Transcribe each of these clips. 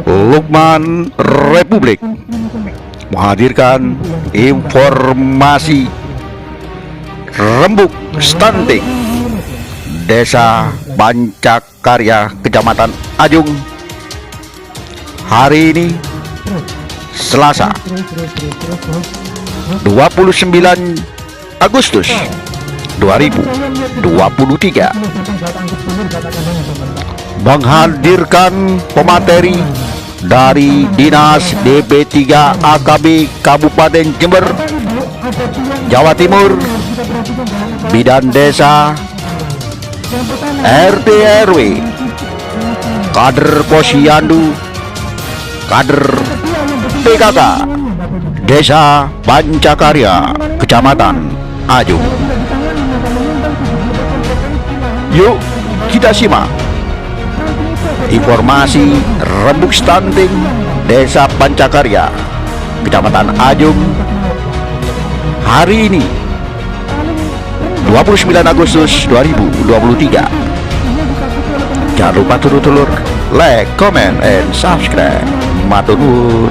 Lukman Republik menghadirkan informasi rembuk stunting Desa Pancakarya, Kecamatan Ajung, hari ini Selasa 29 Agustus 2023, menghadirkan pemateri dari Dinas DP3 AKB Kabupaten Jember, Jawa Timur, Bidan Desa, RT RW, kader Posyandu, kader PKK Desa Pancakarya, Kecamatan Ajung. Yuk kita simak informasi rembuk stunting Desa Pancakarya, Kecamatan Ajung, hari ini 29 Agustus 2023. Jangan lupa turut-turut like, comment, and subscribe. Matur nuwun.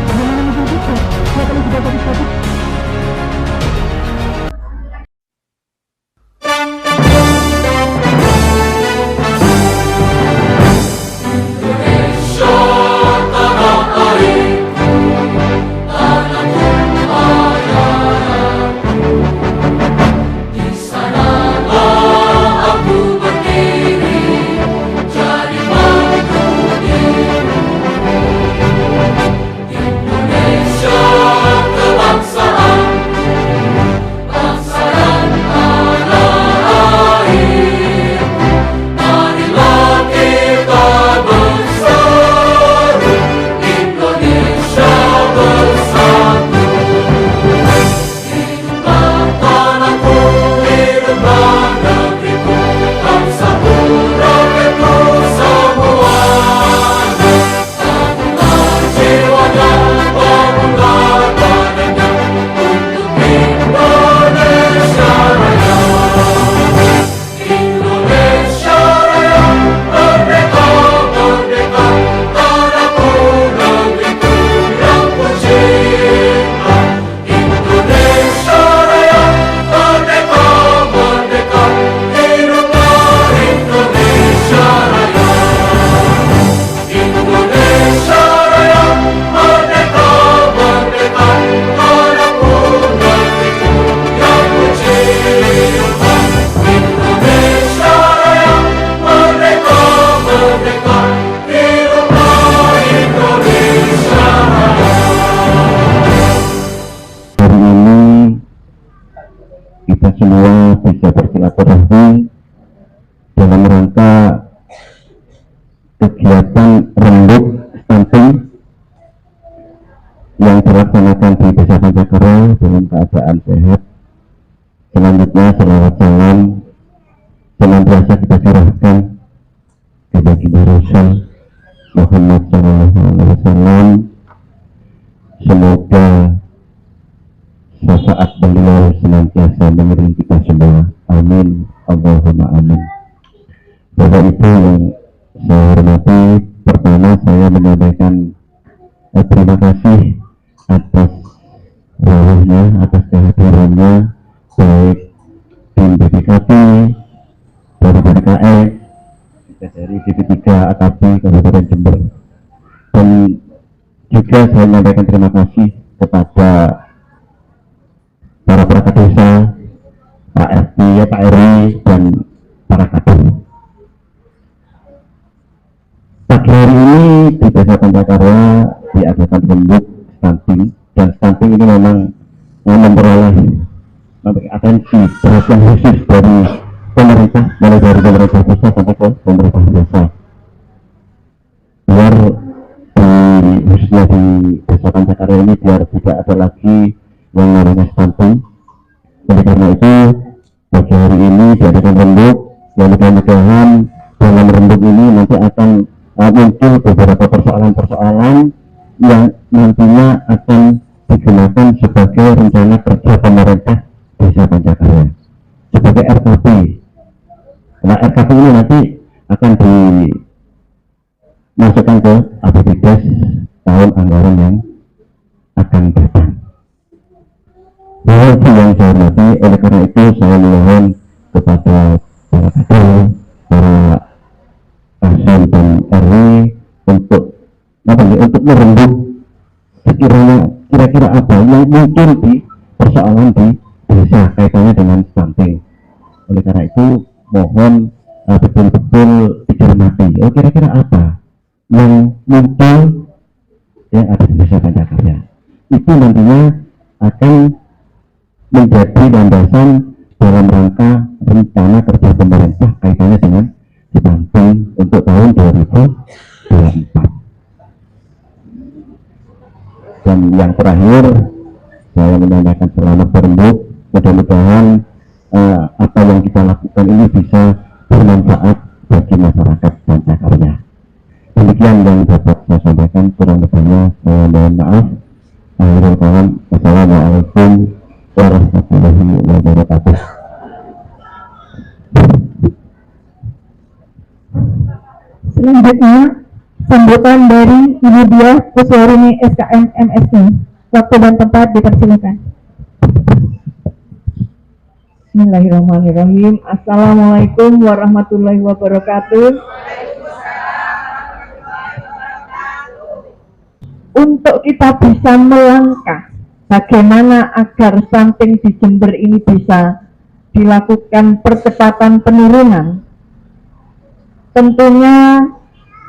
Kita semua bisa bersilaturahmi dalam rangka kegiatan rembuk stunting yang dilaksanakan di Desa Pancakarya dalam keadaan sehat. Selanjutnya selawat salam senantiasa kita curahkan ke baginda Rasul Muhammad SAW. Semoga syafaat beliau senantiasa mengiringi kita semua. Amin, Allahumma amin. Bapak Ibu yang saya hormati, pertama saya menyampaikan terima kasih atas rawuhnya, atas kehadirannya, baik tim BPKP, dari BKE, dari DP3 AKB Kabupaten Jember, dan juga saya menyampaikan terima kasih kepada para perangkat desa, Pak RT, Pak RW, dan para kader. Pagi hari ini di Desa Pancakarya diadakan rembuk stunting, dan stunting ini memang memperoleh atensi perhatian khusus dari pemerintah, mulai dari pemerintah pusat sampai ke pemerintah desa, biar khususnya di Desa Pancakarya ini biar tidak ada lagi yang namanya stunting. Oleh karena itu pagi hari ini diadakan rembuk, dan mudah-mudahan dalam rembuk ini nanti akan muncul beberapa persoalan-persoalan yang nantinya akan digunakan sebagai rencana kerja pemerintah Desa Pancakarya sebagai RKP. Nah, RKP ini nanti akan masukkan ke APBDes tahun anggaran yang akan datang. Yang saya hormati, oleh karena itu saya memohon kepada para kader, para asn dan RW untuk merembuk sekiranya kira-kira apa yang muncul di persoalan di desa kaitannya dengan stunting. Oleh karena itu mohon betul-betul dicermati, kira-kira apa yang muncul yang ada di desa Pancakarya. Itu nantinya akan menjadi landasan dalam rangka rencana kerja pemerintah kaitannya dengan stunting untuk tahun 2024. Dan yang terakhir, saya menanyakan selamat berembuk. Mudah-mudahan apa yang kita lakukan ini bisa bermanfaat bagi masyarakat Pancakarya. Demikian yang dapat saya sampaikan, kurang lebihnya saya mohon maaf. Akhirul kalam, wassalamualaikum warahmatullahi wabarakatuh. Selanjutnya, sambutan dari Ibu Diah Kuswarini SKM MSc. Waktu dan tempat dipersilakan. Bismillahirrahmanirrahim. Assalamualaikum warahmatullahi wabarakatuh. Untuk kita bisa melangkah bagaimana agar stunting di Jember ini bisa dilakukan percepatan penurunan, tentunya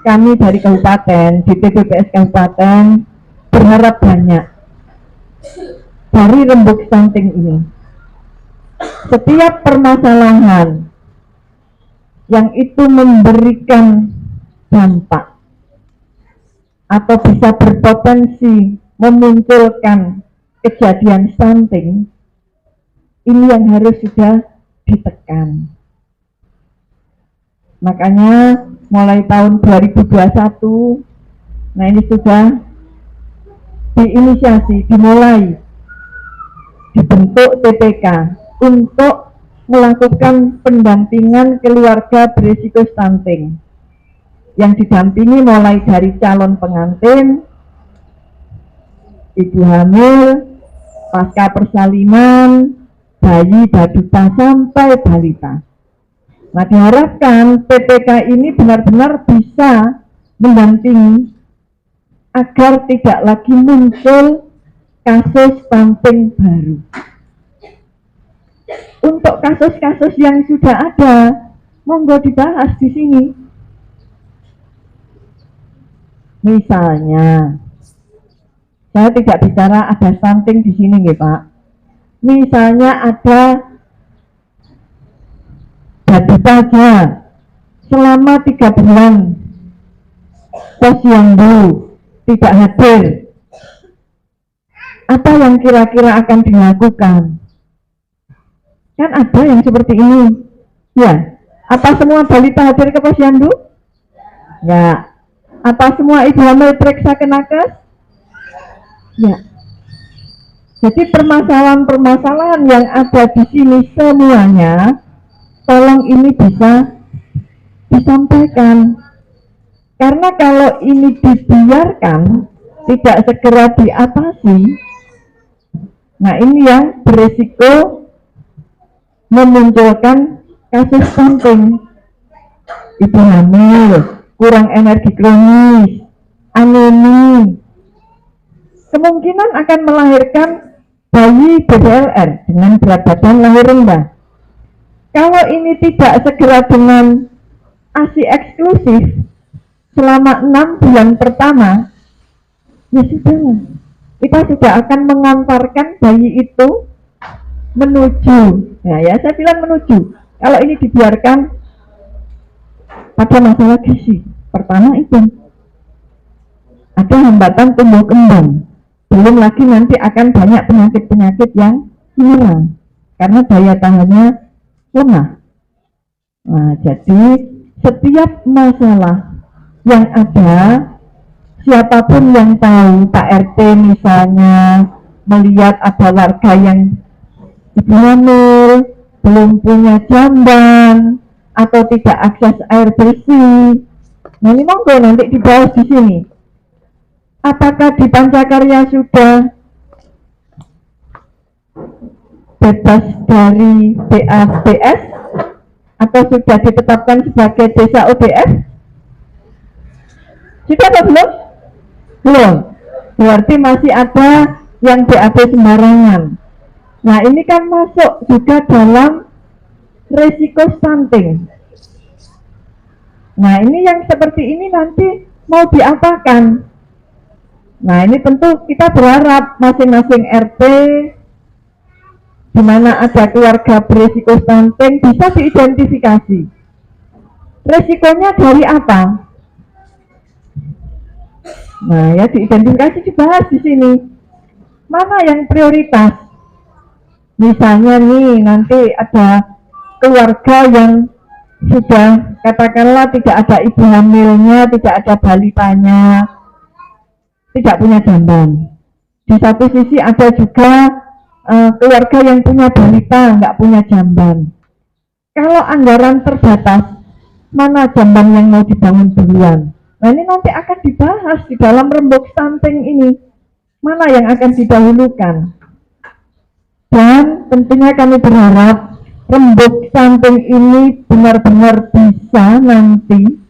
kami dari kabupaten, di PPPS kabupaten berharap banyak dari rembuk stunting ini. Setiap permasalahan yang itu memberikan dampak atau bisa berpotensi memunculkan kejadian stunting, ini yang harus sudah ditekan. Makanya mulai tahun 2021, nah ini sudah diinisiasi, dimulai dibentuk TPK untuk melakukan pendampingan keluarga berisiko stunting yang didampingi mulai dari calon pengantin, ibu hamil, pasca persalinan, bayi, balita sampai balita. Nah, diharapkan PPK ini benar-benar bisa mendampingi agar tidak lagi muncul kasus stunting baru. Untuk kasus-kasus yang sudah ada, monggo dibahas di sini. Misalnya, saya tidak bicara ada stunting di sini, nggih Pak. Misalnya ada balita selama 3 bulan posyandu tidak hadir, apa yang kira-kira akan dilakukan? Kan ada yang seperti ini, ya. Apa semua balita hadir ke posyandu? Ya. Apa semua ibu hamil periksa ke nakes? Ya. Jadi permasalahan-permasalahan yang ada di sini semuanya, tolong ini bisa disampaikan. Karena kalau ini dibiarkan, tidak segera diatasi, nah ini yang berisiko memunculkan kasus stunting. Ibu hamil, kurang energi kronis, anemi, kemungkinan akan melahirkan bayi BDLR dengan berat badan lahir rendah. Kalau ini tidak segera dengan ASI eksklusif selama 6 bulan pertama, ya sudah, kita sudah akan mengantarkan bayi itu menuju, ya saya bilang menuju. Kalau ini dibiarkan pada masalah gizi, pertama itu ada hambatan tumbuh kembang, belum lagi nanti akan banyak penyakit-penyakit yang menyerang karena daya tahannya lemah. Nah, jadi setiap masalah yang ada, siapapun yang tahu, Pak RT misalnya melihat ada warga yang ibu hamil belum punya jamban atau tidak akses air bersih, Nah ini monggo nanti dibahas di sini. Apakah di Pancakarya sudah bebas dari BABS atau sudah ditetapkan sebagai desa ODS? Sudah atau belum? Belum. Berarti masih ada yang BAB sembarangan. Nah ini kan masuk juga dalam risiko stunting. Nah ini yang seperti ini nanti mau diapakan? Nah ini tentu kita berharap masing-masing RT di mana ada keluarga berisiko stunting bisa diidentifikasi. Risikonya dari apa? Nah ya diidentifikasi, dibahas di sini. Mana yang prioritas? Misalnya nih nanti ada keluarga yang sudah katakanlah tidak ada ibu hamilnya, tidak ada balitanya, tidak punya jamban. Di satu sisi ada juga keluarga yang punya balita, nggak punya jamban. Kalau anggaran terbatas, mana jamban yang mau dibangun duluan? Nah ini nanti akan dibahas di dalam rembuk stunting ini. Mana yang akan didahulukan? Dan tentunya kami berharap rembuk stunting ini benar-benar bisa nanti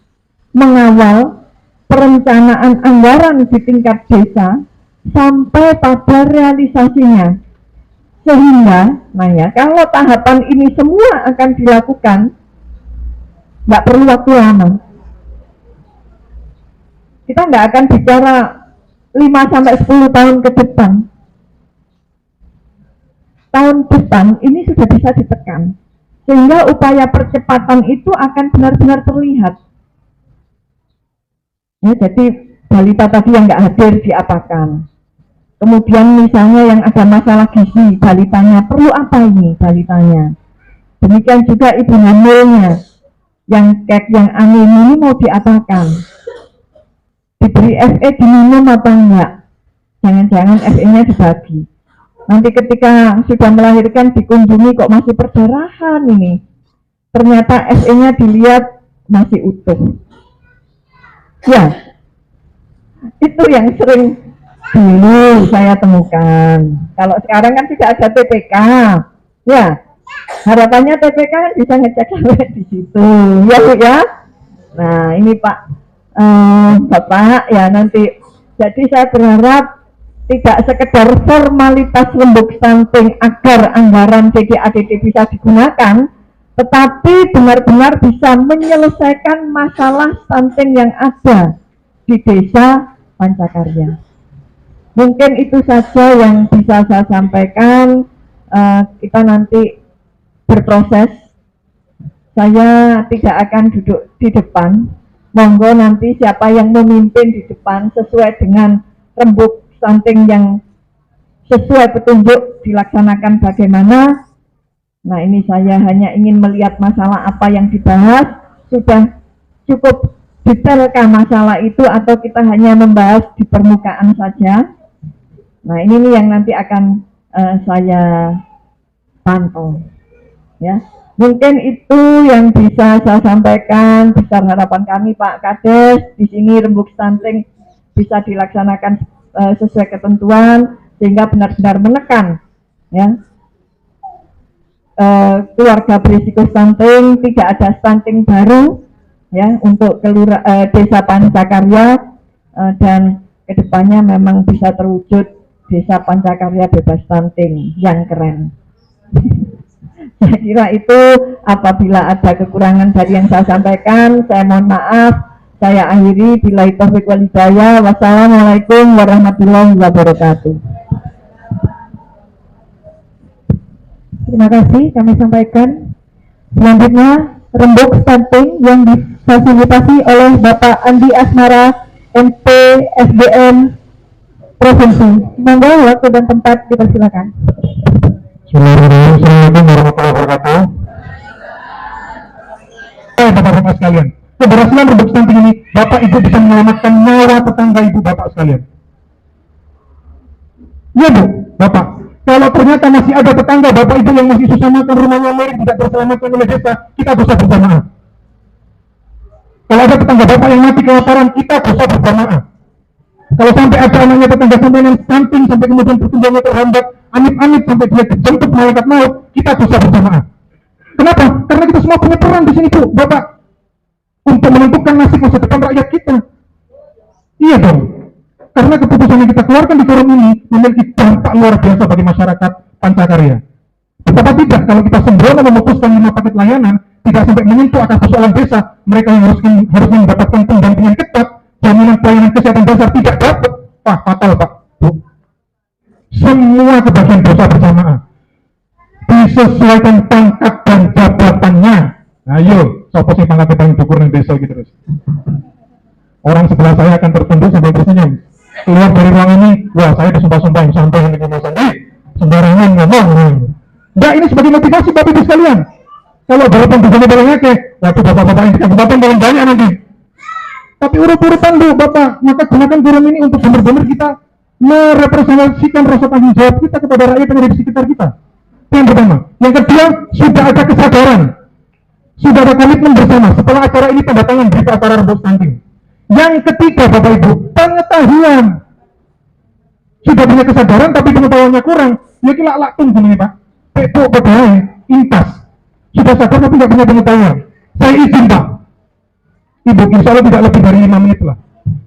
mengawal perencanaan anggaran di tingkat desa sampai pada realisasinya. Sehingga, nah ya, kalau tahapan ini semua akan dilakukan, nggak perlu waktu lama. Kita nggak akan bicara 5-10 tahun ke depan. Tahun depan ini sudah bisa ditekan, sehingga upaya percepatan itu akan benar-benar terlihat. Ya, jadi balita tadi yang nggak hadir diapakan. Kemudian misalnya yang ada masalah gizi, balitanya perlu apa ini balitanya. Demikian juga ibu hamilnya, yang kek yang anin ini mau diapakan. Diberi FE diminum atau enggak? Jangan-jangan FE-nya dibagi. Nanti ketika sudah melahirkan dikunjungi kok masih perdarahan ini, ternyata FE-nya dilihat masih utuh. Ya, itu yang sering dulu saya temukan. Kalau sekarang kan tidak ada TPK, ya harapannya TPK kan bisa ngecek sampai di situ, ya Bu ya. Nah ini Pak Bapak ya nanti. Jadi saya berharap tidak sekedar formalitas rembuk stunting agar anggaran DDA-DD bisa digunakan, tetapi benar-benar bisa menyelesaikan masalah stunting yang ada di desa Pancakarya. Mungkin itu saja yang bisa saya sampaikan. Kita nanti berproses. Saya tidak akan duduk di depan. Monggo nanti siapa yang memimpin di depan sesuai dengan rembuk stunting yang sesuai petunjuk dilaksanakan bagaimana. Nah ini saya hanya ingin melihat masalah apa yang dibahas, sudah cukup detailkah masalah itu atau kita hanya membahas di permukaan saja. Nah ini nih yang nanti akan saya pantau ya. Mungkin itu yang bisa saya sampaikan besar harapan kami Pak Kades. Di sini rembuk stunting bisa dilaksanakan sesuai ketentuan sehingga benar-benar menekan ya keluarga berisiko stunting, tidak ada stunting baru ya untuk desa Pancakarya dan kedepannya memang bisa terwujud desa Pancakarya bebas stunting yang keren. Saya kira itu, apabila ada kekurangan dari yang saya sampaikan, saya mohon maaf. Saya akhiri, billahi taufiq wal hidayah. Wassalamualaikum warahmatullahi wabarakatuh. Terima kasih kami sampaikan. Selanjutnya rembuk stunting yang difasilitasi oleh Bapak Andi Asmara, MP SDM Provinsi. Monggo waktu dan tempat dipersilakan. Assalamualaikum warahmatullahi wabarakatuh. Bapak-bapak sekalian, keberhasilan rembuk stunting ini Bapak Ibu bisa menyelamatkan nyawa tetangga Ibu Bapak sekalian. Iya Bu, Bapak. Kalau ternyata masih ada tetangga Bapak Ibu yang masih susah makan, rumahnya miring, tidak terselamatkan oleh desa, kita bisa berjamaah. Kalau ada tetangga bapak yang mati kelaparan, kita dosa berjamaah. Kalau sampai ada anaknya tetangga sampai yang stunting, sampai kemudian pertumbuhannya terhambat, amit-amit sampai dia dijemput malaikat maut, kita dosa berjamaah. Kenapa? Karena kita semua punya peran di sini, Bu, Bapak, untuk menentukan nasib masa depan rakyat kita. Iya dong. Karena keputusan yang kita keluarkan di forum ini memiliki dampak luar biasa bagi masyarakat Pancakarya. Betapa tidak kalau kita sembrono memutuskan 5 paket layanan, tidak sampai menyentuh akar persoalan desa, mereka yang harus mendapatkan pendampingan ketat, jaminan pelayanan kesehatan dasar tidak dapat. Wah, fatal, Pak, Bu. Semua kebagian dosa berjamaah. Disesuaikan pangkat dan jabatannya. Ayo, sopo sing pangkat paling dukur ning desa gitu terus. Orang sebelah saya akan tertunduk sampai tersenyum. Keluar dari ruang ini, wah saya disumpah-sumpahin sampai dengan Mas Andi. Sembarangan ngomong. Enggak, ini sebagai motivasi Bapak Ibu sekalian. Kalau balapan bersama balanya ke, waduh bapak-bapak ini kabupaten paling banyak nanti. Tapi urut-urutan Bu, Bapak, maka gunakan forum ini untuk benar-benar kita merepresentasikan rasa tanggung jawab kita kepada rakyat yang ada di sekitar kita. Yang pertama. Yang kedua, sudah ada kesadaran. Sudah ada komitmen bersama setelah acara ini tanda tangan berita acara rembuk stunting. Yang ketiga, Bapak Ibu, pengetahuan. Sudah punya kesadaran tapi pengetahuannya kurang. Ya kira laktung gini Pak. Pekok pegawai, intas. Sudah sadar tapi tidak punya pengetahuan. Saya izin Pak. Ibu, insya Allah tidak lebih dari 5 menit lah.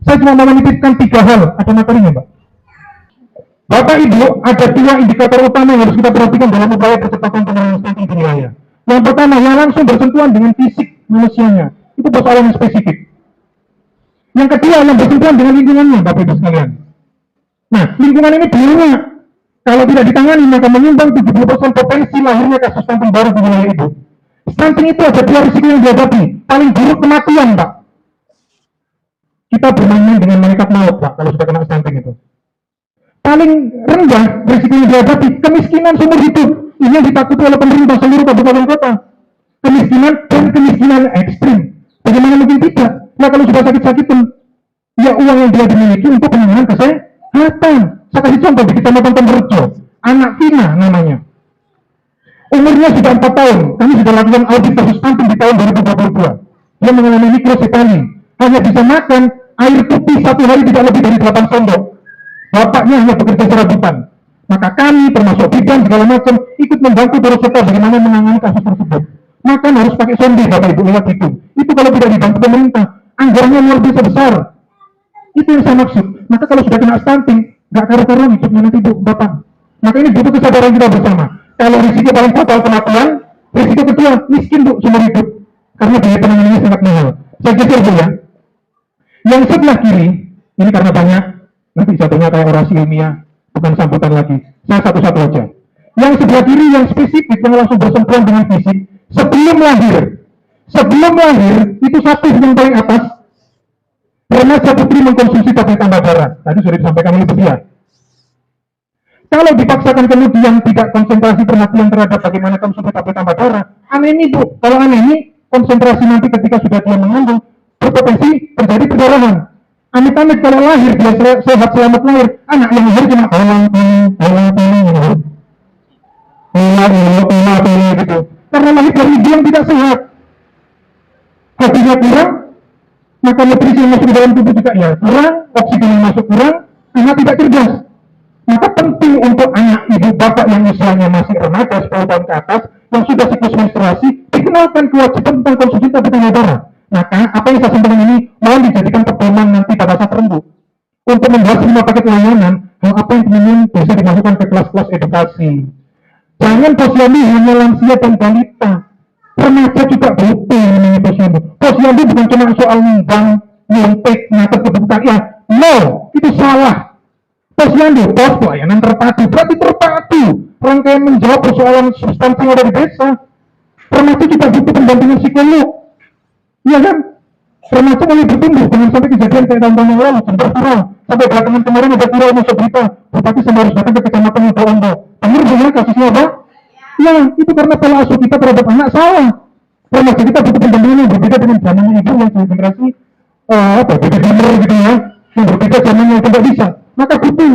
Saya cuma mau menitipkan 3 hal. Ada materinya Pak. Bapak Ibu, ada 2 indikator utama yang harus kita perhatikan dalam upaya percepatan penanganan stunting di wilayah. Yang pertama, yang langsung bersentuhan dengan fisik manusianya. Itu persoalan yang spesifik. Yang kedua, yang bersentuhan dengan lingkungannya, Bapak Ibu sekalian. Nah, lingkungan ini dulunya, kalau tidak ditangani, maka menyumbang 70% potensi lahirnya kasus stunting baru di wilayah Ibu. Stunting itu ada 2 risiko yang dihadapi. Paling buruk kematian, Pak. Kita bermain dengan malaikat maut, Pak, kalau sudah kena stunting itu. Paling rendah risiko yang dihadapi kemiskinan seumur hidup. Ini yang ditakuti oleh pemerintah seluruh kabupaten kota. Kemiskinan dan kemiskinan ekstrim. Bagaimana mungkin tidak? Nah kalau sudah sakit-sakitan, ya uang yang dia dimiliki untuk penanganan kesehatan. Saya kasih contoh di Kecamatan Pemberjo, anak Vina namanya. Umurnya sudah 4 tahun. Kami sudah lakukan audit kasus stunting di tahun 2022. Dia mengalami mikrosefali. Hanya bisa makan air putih 1 hari tidak lebih dari 8 sendok. Bapaknya hanya bekerja serabutan. Maka kami termasuk bidan segala macam ikut membantu terus serta bagaimana menangani kasus tersebut. Makan harus pakai sonde Bapak Ibu lewat itu. Itu kalau tidak dibantu pemerintah, anggarannya luar biasa besar. Itu yang saya maksud. Maka kalau sudah kena stunting, nggak karu-karuan hidupnya nanti Bu, Bapak. Maka ini butuh kesadaran kita bersama. Kalau risiko paling fatal kematian, risiko kedua miskin Bu seumur hidup. Karena biaya penanganannya sangat mahal. Saya geser Bu ya. Yang sebelah kiri, ini karena banyak, nanti jatuhnya kayak orasi ilmiah, bukan sambutan lagi. Saya satu-satu aja. Yang sebelah kiri yang spesifik yang langsung bersentuhan dengan fisik, sebelum lahir itu satu yang paling atas, remaja putri mengkonsumsi tablet tambah darah. Tadi sudah disampaikan oleh Bu Dia. Kalau dipaksakan kemudian tidak konsentrasi perhatian terhadap bagaimana konsumsi tablet tambah darah, anemi Bu. Kalau anemi, konsentrasi nanti ketika sudah dia mengandung berpotensi terjadi perdarahan. Amit-amit kalau lahir dia sehat selamat lahir, anak yang lahir cuma gitu. Karena lahir dari ibu yang tidak sehat, hatinya kurang, maka nutrisi yang masuk ke dalam tubuh juga ya kurang, oksigen yang masuk kurang, anak tidak cerdas. Maka penting untuk anak ibu bapak yang usianya masih remaja 10 tahun ke atas, yang sudah siklus menstruasi, dikenalkan kewajiban tentang konsumsi tablet tambah darah. Maka apa yang saya sampaikan ini mohon dijadikan pedoman nanti pada saat rembuk untuk membahas 5 paket layanan, hal apa yang kemudian bisa dimasukkan ke kelas-kelas edukasi. Jangan posyandu hanya lansia dan balita, remaja juga butuh namanya posyandu. Posyandu bukan cuma soal nimbang, nyontek, nyatet kebutuhan ya, no, itu salah. Posyandu, pos pelayanan terpadu, berarti terpadu rangkaian menjawab persoalan substansi yang ada di desa. Remaja juga butuh pendampingan psikolog. Iya kan? Remaja mulai bertumbuh, jangan sampai kejadian kayak tahun-tahun yang lalu, sempat viral. Sampai belakangan kemarin ada viral masuk berita, bupati semua harus datang ke kecamatan Ondo. Benar benar kasusnya apa? Ya, itu karena pola asuh kita terhadap anak salah. Remaja kita butuh pendampingan yang berbeda dengan zamannya ibu yang generasi baby boomer gitu ya, yang berbeda zamannya tidak bisa. Maka butuh.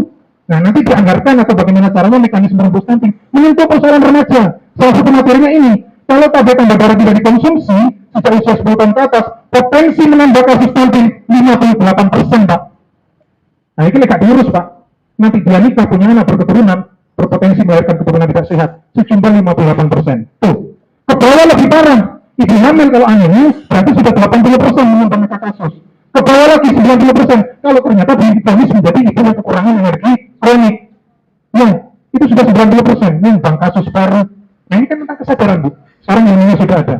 Nah, nanti dianggarkan atau bagaimana caranya mekanisme rembuk stunting menyentuh persoalan remaja. Salah satu materinya ini, kalau tablet tambah darah tidak dikonsumsi sejak usia 10 tahun ke atas, potensi menambah kasus stunting 58%, Pak. Nah, ini gak diurus, Pak. Nanti dia nikah punya anak berketurunan, berpotensi melahirkan keturunan tidak sehat, sejumlah 58%. Tuh, ke bawah lebih parah. Ibu hamil kalau anemia, berarti sudah 80% menambah kasus. Ke bawah lagi 90%, kalau ternyata difonis menjadi ibu yang kekurangan energi kronik. Ya, itu sudah 90%, menyumbang kasus baru. Nah, ini kan tentang kesadaran, Bu. Sekarang ilmunya sudah ada.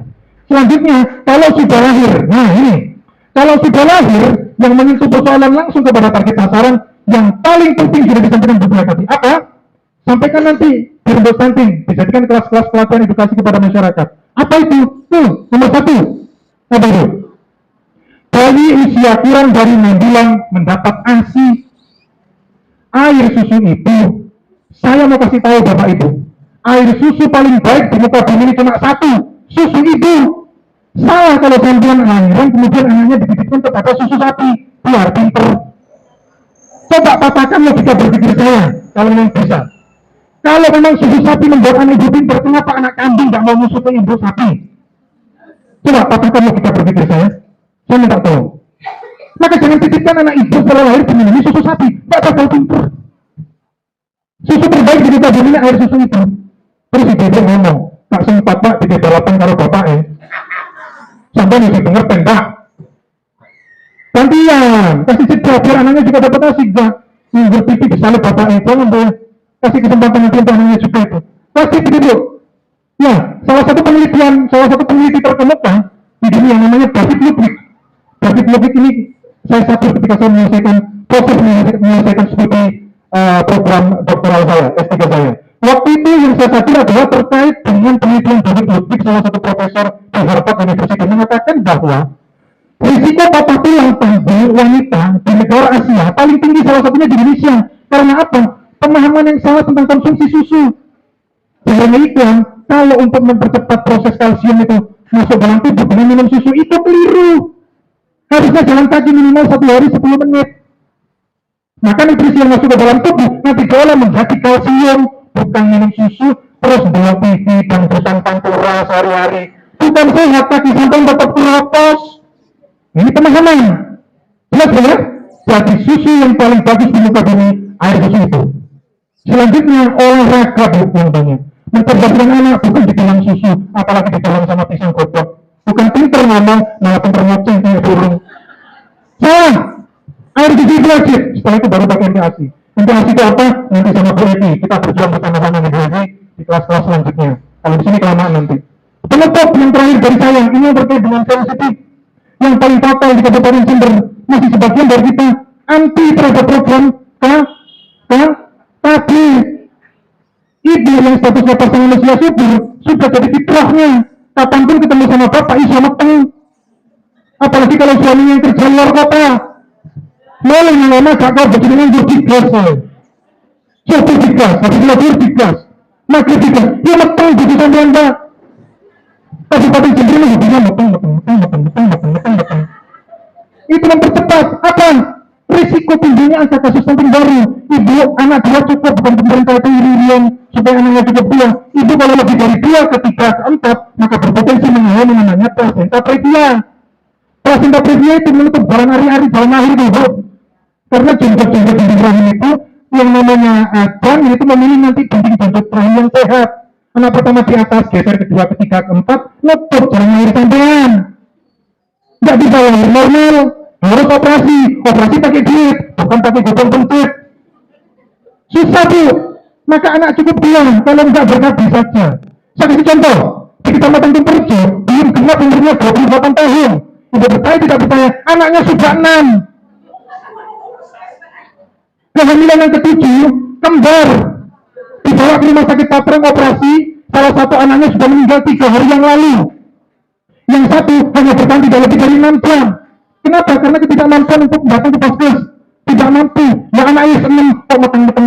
Selanjutnya, kalau sudah lahir, nah ini, kalau sudah lahir, yang menyentuh persoalan langsung kepada target sasaran, yang paling penting sudah disampaikan beberapa tadi. Apa? Sampaikan nanti di Rembuk Stunting, dijadikan kelas-kelas pelatihan edukasi kepada masyarakat. Apa itu? Tuh, nomor 1. Apa itu? Bayi usia kurang dari 6 bulan mendapat ASI, air susu ibu. Saya mau kasih tahu Bapak Ibu, air susu paling baik di muka bumi ini cuma satu, susu ibu. Salah kalau sampean lahiran kemudian anaknya dititipkan kepada susu sapi, biar pinter. Coba patahkan logika berpikir saya, kalau memang bisa. Kalau memang susu sapi membuat anak ibu pinter, kenapa anak kambing tidak mau menyusui ibu sapi? Coba patahkan logika berpikir saya minta tolong. Maka jangan titipkan anak ibu setelah lahir diminumi susu sapi, tidak bakal pinter. Susu terbaik di muka bumi ini air susu itu. Terus ibu ngomong, tak sempat Pak, tidak balapan karo bapak sampai nih ngerti Pak. Gantian, kasih jeda biar anaknya juga dapat asik Pak. Minggu pipi bisa lihat bapak jangan boleh kasih kesempatan nanti untuk anaknya juga itu. Kasih begitu. Ya, salah satu peneliti terkemuka di dunia yang namanya David Ludwig. David Ludwig ini saya sadar ketika saya menyelesaikan studi program doktoral saya, S3 saya. Waktu itu yang saya sadar adalah terkait dengan penelitian David Ludwig, salah satu profesor di Harvard University, mengatakan bahwa risiko patah tulang punggung wanita di negara Asia paling tinggi salah satunya di Indonesia. Karena apa? Pemahaman yang salah tentang konsumsi susu. Karena itu, kalau untuk mempercepat proses kalsium itu masuk dalam tubuh dengan minum susu itu keliru. Harusnya jalan kaki minimal 1 hari 10 menit. Maka nutrisi yang masuk ke dalam tubuh nanti diolah menjadi kalsium, bukan minum susu terus bawa TV dan bosan pantura sehari-hari. Bukan sehat, kaki sampai tetap keropos. Ini pemahaman. Jelas ya? Jadi susu yang paling bagus di muka bumi air susu itu. Selanjutnya olahraga yang banyak. Mencerdaskan anak bukan di dalam susu, apalagi di dalam sama pisang godok. Bukan pinter ngomong, malah pinter ngoceh kayak burung. Salah. Air susu itu wajib. Setelah itu baru pakai MPASI. MPASI itu apa? Nanti sama Bu Eki. Kita berjuang bersama-sama dengan Bu Eki di kelas-kelas selanjutnya. Kalau di sini kelamaan nanti. Penutup yang terakhir dari saya, ini yang terkait dengan sensitif. Yang paling fatal di Kabupaten Jember, masih sebagian dari kita anti terhadap program tapi ibu yang statusnya pasangan usia subur sudah jadi fitrahnya. Kapanpun ketemu sama bapak iso meteng. Apalagi kalau suaminya yang kerja luar kota. Mulai lama gak kau berjalan digas sopo digas, habis lahir digas, maghrib digas, ya meteng jadi sampean Pak. Kabupaten Jember ini hidupnya meteng. Itu mempercepat apa? Risiko tingginya angka kasus stunting baru. Ibu anak dia cukup, bukan pemerintah itu iri-irian supaya anaknya cukup dua. Ibu kalau lebih dari 2, ketiga, keempat, maka berpotensi mengalami namanya placenta previa. Placenta previa itu menutup jalan ari-ari, jalan lahir ibu. Karena jenggot-jenggot di rahim itu yang namanya janin itu memilih nanti dinding jenggot rahim yang sehat. Anak pertama di atas, geser kedua, ketiga, keempat, nutup jalan lahir sampean. Nggak bisa lahir normal, harus operasi pakai duit, bukan pakai gotong pencet. Susah Bu, maka anak cukup bilang, kalau nggak berkabdi saja. Saya kasih contoh, di Kecamatan Tumperjo, belum genap umurnya 28 tahun. Ibu bertanya tidak percaya, anaknya sudah 6. Kehamilan yang ke-7, kembar. Dibawa ke rumah sakit Patreng operasi, salah satu anaknya sudah meninggal 3 hari yang lalu. Yang satu hanya bertahan tidak lebih dari 6 jam. Kenapa? Karena ketidakmampuan untuk datang ke puskes. Tidak mampu. Ya anaknya seneng kok meteng.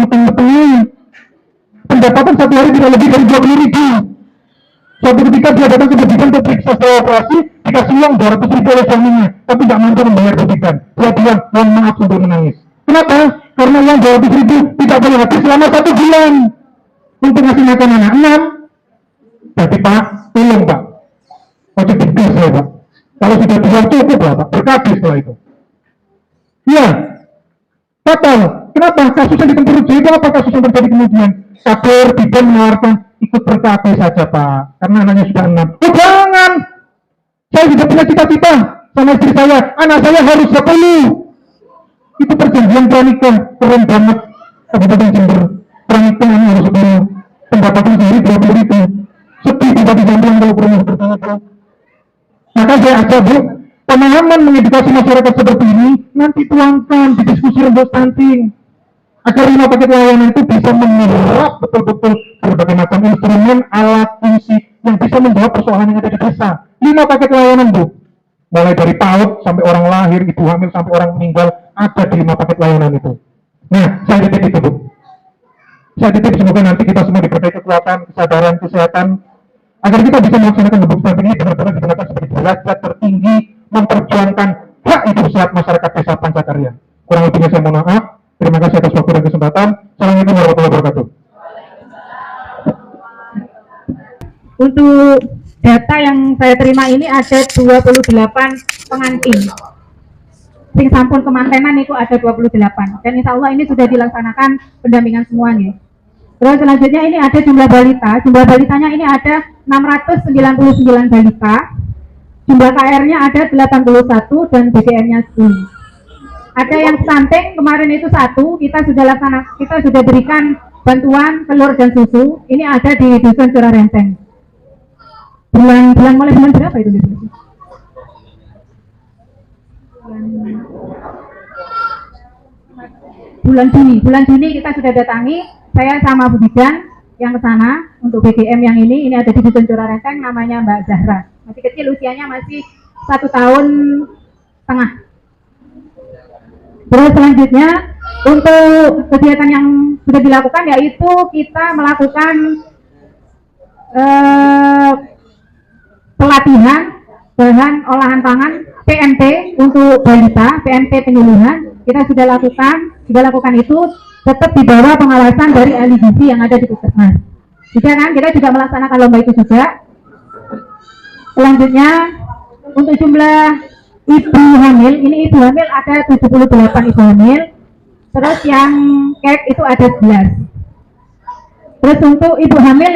Pendapatan 1 hari tidak lebih dari 20.000. Suatu ketika dia datang ke bidan untuk periksa setelah operasi, dikasih uang 200.000 oleh suaminya, tapi tidak mampu membayar bidan. Dia bilang, mohon maaf untuk menangis. Kenapa? Karena uang 200.000 tidak boleh habis selama 1 bulan untuk ngasih makan anak 6. Jadi Pak, tolong Pak, wajib digas ya Pak. Kalau sudah diam cukup lah Pak, berkati setelah itu. Iya, fatal. Kenapa? Kasus yang di Tempurjo itu apa kasus yang terjadi kemudian? Kader tidak menawarkan ikut berkati saja Pak, karena anaknya sudah 6. Oh jangan, saya juga punya cita-cita sama istri saya, anak saya harus 10. Itu perjanjian pranikah, keren banget. Kabupaten Jember, pranikah ini harus 10. Pendapatan sendiri 20.000. Sedih tiba-tiba jamblang kalau perlu bertanya. Maka saya ajak Bu, pemahaman mengedukasi masyarakat seperti ini nanti tuangkan di diskusi rembuk stunting agar 5 paket layanan itu bisa menyerap betul-betul berbagai macam instrumen, alat, fungsi yang bisa menjawab persoalan yang ada di desa. 5 paket layanan Bu, mulai dari PAUD sampai orang lahir, ibu hamil sampai orang meninggal ada di 5 paket layanan itu. Nah, saya titip itu Bu. Saya titip semoga nanti kita semua diberi kekuatan, kesadaran, kesehatan agar kita bisa melaksanakan rembuk stunting ini benar-benar digunakan sebagai derajat tertinggi memperjuangkan hak hidup sehat masyarakat desa Pancakarya. Kurang lebihnya saya mohon maaf. Terima kasih atas waktu dan kesempatan. Assalamualaikum warahmatullahi wabarakatuh. Untuk data yang saya terima ini ada 28 pengantin. Sing sampun kemantenan itu ada 28. Dan insya Allah ini sudah dilaksanakan pendampingan semua nih. Terus selanjutnya ini ada jumlah balita. Jumlah balitanya ini ada 699 balita. Jumlah KR-nya ada 81 dan BBM-nya 10. Ada yang stunting kemarin itu 1, kita sudah berikan bantuan telur dan susu. Ini ada di Dusun Curah Renteng. Mulai bulan berapa itu? Bulan Juni kita sudah datangi. Saya sama Bu Bidan yang ke sana untuk BBM yang ini ada di Dusun Curah Renteng, namanya Mbak Zahra. Masih kecil, usianya masih 1 tahun setengah. Terus selanjutnya untuk kegiatan yang sudah dilakukan yaitu kita melakukan pelatihan bahan olahan pangan PMP untuk balita, PMP penyuluhan kita sudah lakukan itu tetap di bawah pengawasan dari ahli gizi yang ada di Puskesmas. Juga kan kita juga melaksanakan lomba itu juga. Selanjutnya untuk jumlah ibu hamil, ini ibu hamil ada 78 ibu hamil. Terus yang kek itu ada 11. Terus untuk ibu hamil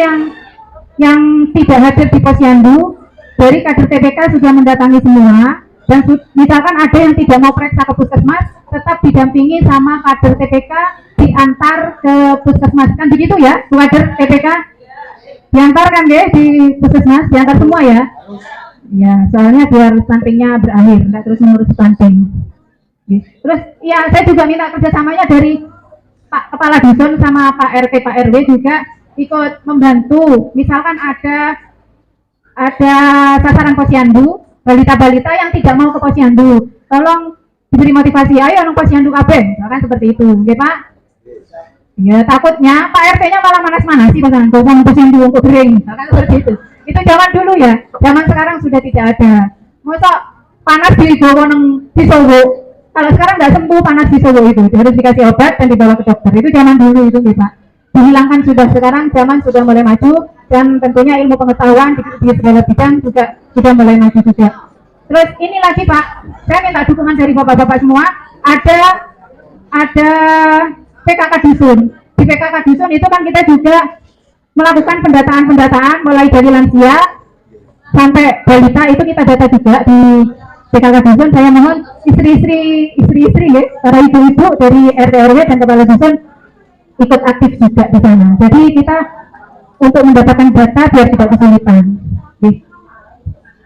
yang tidak hadir di posyandu, dari kader TPK sudah mendatangi semua. Dan misalkan ada yang tidak mau periksa ke Puskesmas, tetap didampingi sama kader TPK diantar ke Puskesmas. Kan begitu ya, kader TPK? Diantar kan ya di Puskesmas, diantar semua ya? Ya, soalnya biar stuntingnya berakhir, nggak terus mengurus stunting. Terus, ya saya juga minta kerjasamanya dari Pak Kepala Dusun sama Pak RT, Pak RW juga ikut membantu. Misalkan ada sasaran posyandu, balita-balita yang tidak mau ke posyandu, tolong diberi motivasi, ayo nang posyandu kabeh, misalkan seperti itu, ya Pak. Ya takutnya Pak RT-nya malah manas-manasi pasangan ngomong posyandu untuk kering, misalkan seperti itu. Itu zaman dulu ya, zaman sekarang sudah tidak ada. Masa panas di Sowo, kalau sekarang nggak sembuh panas di Sowo itu harus dikasih obat dan dibawa ke dokter. Itu zaman dulu itu Pak. Dihilangkan sudah, sekarang zaman sudah mulai maju dan tentunya ilmu pengetahuan di segala bidang juga sudah mulai maju juga. Terus ini lagi Pak, saya minta dukungan dari bapak-bapak semua. Ada PKK Dusun. Di PKK Dusun itu kan kita juga melakukan pendataan mulai dari lansia sampai balita, itu kita data juga di PKK Dusun. Saya mohon istri-istri ya, para ibu-ibu dari RT RW dan kepala dusun ikut aktif juga di sana. Jadi kita untuk mendapatkan data biar tidak kesulitan.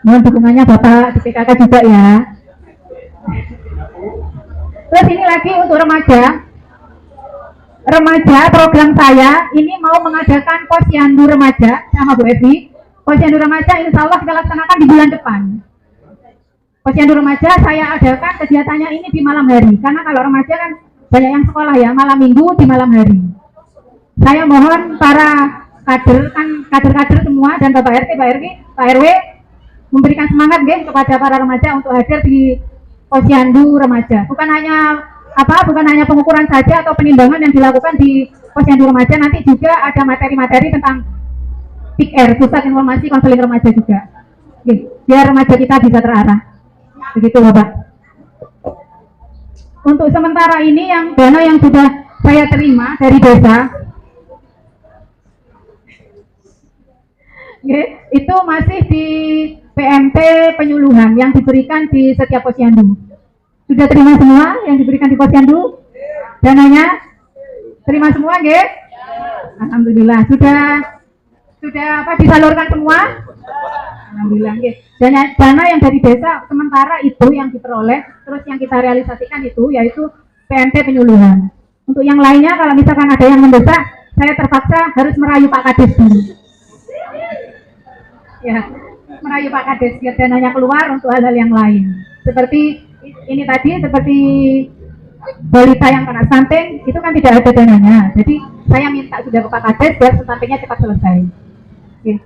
Mohon dukungannya Bapak di PKK juga ya. Terus ini lagi untuk remaja program saya ini mau mengadakan posyandu remaja sama Bu Evi. Posyandu remaja insya Allah kita laksanakan di bulan depan. Posyandu remaja saya adakan kegiatannya ini di malam hari, karena kalau remaja kan banyak yang sekolah ya, malam minggu di malam hari. Saya mohon para kader semua dan Bapak RT, Pak RW memberikan semangat kepada para remaja untuk hadir di posyandu remaja. Bukan hanya pengukuran saja atau penimbangan yang dilakukan di posyandu remaja, nanti juga ada materi-materi tentang PIKR, pusat informasi konseling remaja juga. Biar remaja kita bisa terarah. Begitu Bapak. Untuk sementara ini yang dana yang sudah saya terima dari desa, itu masih di PMT penyuluhan yang diberikan di setiap posyandu. Sudah terima semua yang diberikan di posyandu? Dananya terima semua, nggih? Alhamdulillah. Sudah apa disalurkan semua? Alhamdulillah, nggih. Dana yang dari desa sementara itu yang diperoleh, terus yang kita realisasikan itu yaitu PMT penyuluhan. Untuk yang lainnya kalau misalkan ada yang mendesak, saya terpaksa harus merayu Pak Kades dulu. Ya, merayu Pak Kades biar dananya keluar untuk hal-hal yang lain. Seperti ini tadi, seperti balita yang kena stunting, itu kan tidak ada dananya. Jadi saya minta sudah ke Pak Kades biar stuntingnya cepat selesai. Oke.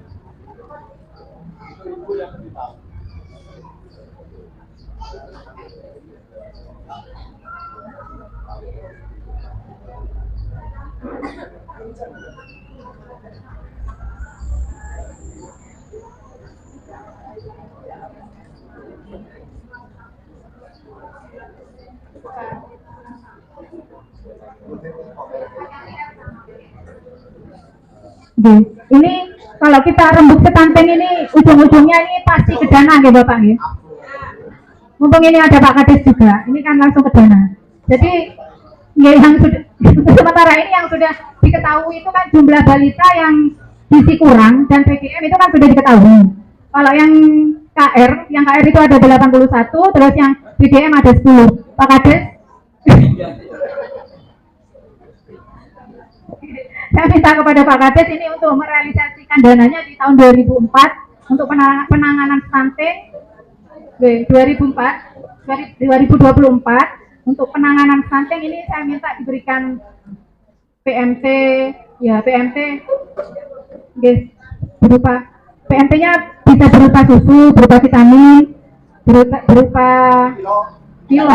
Ini kalau kita rembuk stunting ini ujung-ujungnya ini pasti ke dana ya Bapak ya. Mumpung ini ada Pak Kades juga, ini kan langsung ke dana. Jadi ya, yang sudah sementara ini yang sudah diketahui itu kan jumlah balita yang gizi kurang dan PGM itu kan sudah diketahui. Kalau yang KR itu ada 81, terus yang BDM ada 10. Pak Kades saya minta kepada Pak Kades ini untuk merealisasikan dananya di tahun 2004 untuk penanganan stunting 2024 untuk penanganan stunting ini saya minta diberikan PMT berupa PMT-nya bisa berupa susu, berupa vitamin, berupa kilo.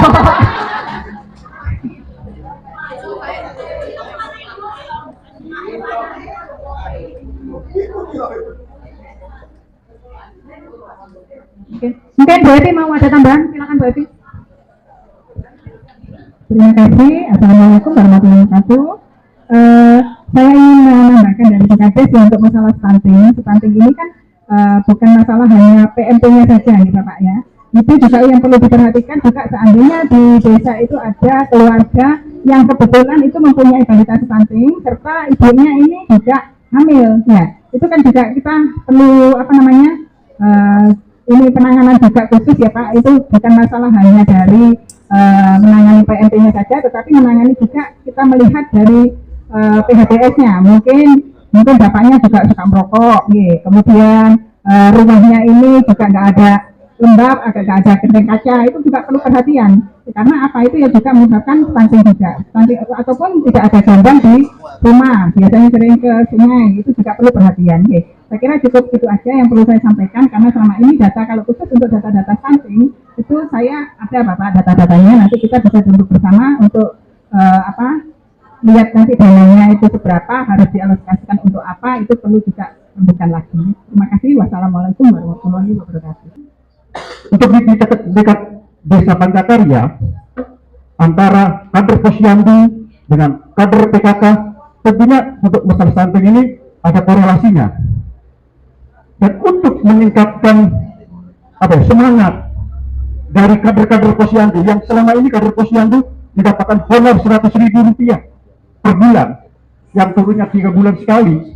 Oke. Mungkin Bu Evi mau ada tambahan, silakan Bu Evi. Terima kasih. Assalamualaikum warahmatullahi wabarakatuh. Saya ingin menambahkan dari Pak Kades ya, untuk masalah stunting. Stunting ini kan bukan masalah hanya PMT-nya saja ya Bapak ya. Itu juga yang perlu diperhatikan juga seandainya di desa itu ada keluarga yang kebetulan itu mempunyai balita stunting serta ibunya ini juga hamil ya. Itu kan juga kita perlu ini penanganan juga khusus ya Pak. Itu bukan masalah hanya dari menangani PMT-nya saja, tetapi menangani juga kita melihat dari PHDS-nya. Mungkin bapaknya juga suka merokok, kemudian rumahnya ini juga nggak ada lembab, nggak ada genteng kaca, itu juga perlu perhatian. Karena apa itu ya juga menyebabkan stunting juga. Stunting ataupun tidak ada jamban di rumah, biasanya sering ke sungai, itu juga perlu perhatian. Saya kira cukup itu aja yang perlu saya sampaikan, karena selama ini data kalau khusus untuk data-data stunting itu saya ada Bapak data-datanya, nanti kita bisa duduk bersama untuk lihat nanti dananya itu seberapa, harus dialokasikan untuk apa, itu perlu juga rembukan lagi. Terima kasih. Wassalamualaikum warahmatullahi wabarakatuh. Untuk di dekat desa Pancakarya, antara kader posyandu dengan kader PKK, tentunya untuk masalah stunting ini ada korelasinya. Dan untuk meningkatkan semangat dari kader-kader posyandu yang selama ini kader posyandu mendapatkan honor Rp100.000 per bulan yang turunnya 3 bulan sekali,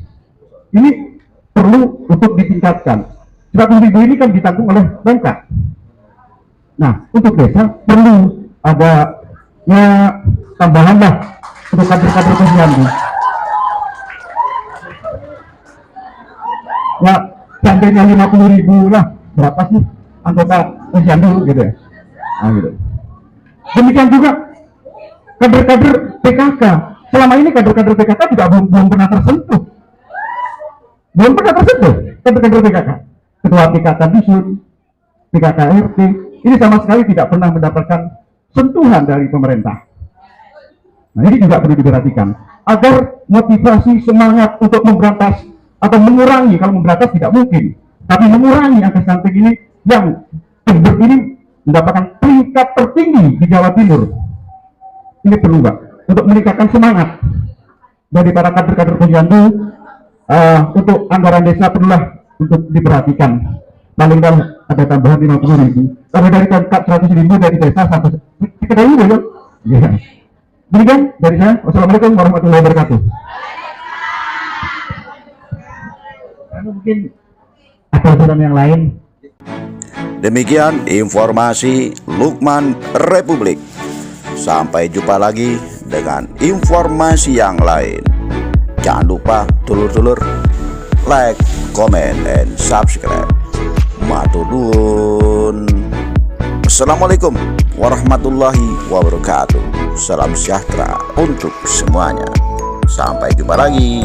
ini perlu untuk ditingkatkan. 100.000 ini kan ditanggung oleh Pemkab. Nah, untuk desa perlu ada tambahan lah untuk kader-kader posyandu. Ya, seandainya 50.000 lah, berapa sih anggota posyandu gitu ya? Nah, gitu. Demikian juga kader-kader PKK. Selama ini kader-kader PKK juga belum pernah tersentuh. Kader-kader PKK. Ketua PKK Dusun, PKK RT, ini sama sekali tidak pernah mendapatkan sentuhan dari pemerintah. Nah, ini juga perlu diperhatikan agar motivasi semangat untuk memberantas atau mengurangi, kalau memberantas tidak mungkin, tapi mengurangi angka stunting ini yang ini mendapatkan peringkat tertinggi di Jawa Timur. Ini perlu Pak, untuk meningkatkan semangat dari para kader-kader posyandu. Untuk anggaran desa perlulah untuk diperhatikan. Paling tidak ada tambahan 50.000. Kalau dari angka 100.000 dari desa sampai sekedar itu ya. Iya. Demikian dari saya. Wassalamualaikum warahmatullahi wabarakatuh. Mungkin ada usulan yang lain. Demikian informasi Lukman Republik. Sampai jumpa lagi dengan informasi yang lain. Jangan lupa dulur-dulur like, comment, and subscribe. Matur nuwun. Assalamualaikum warahmatullahi wabarakatuh. Salam sejahtera untuk semuanya. Sampai jumpa lagi.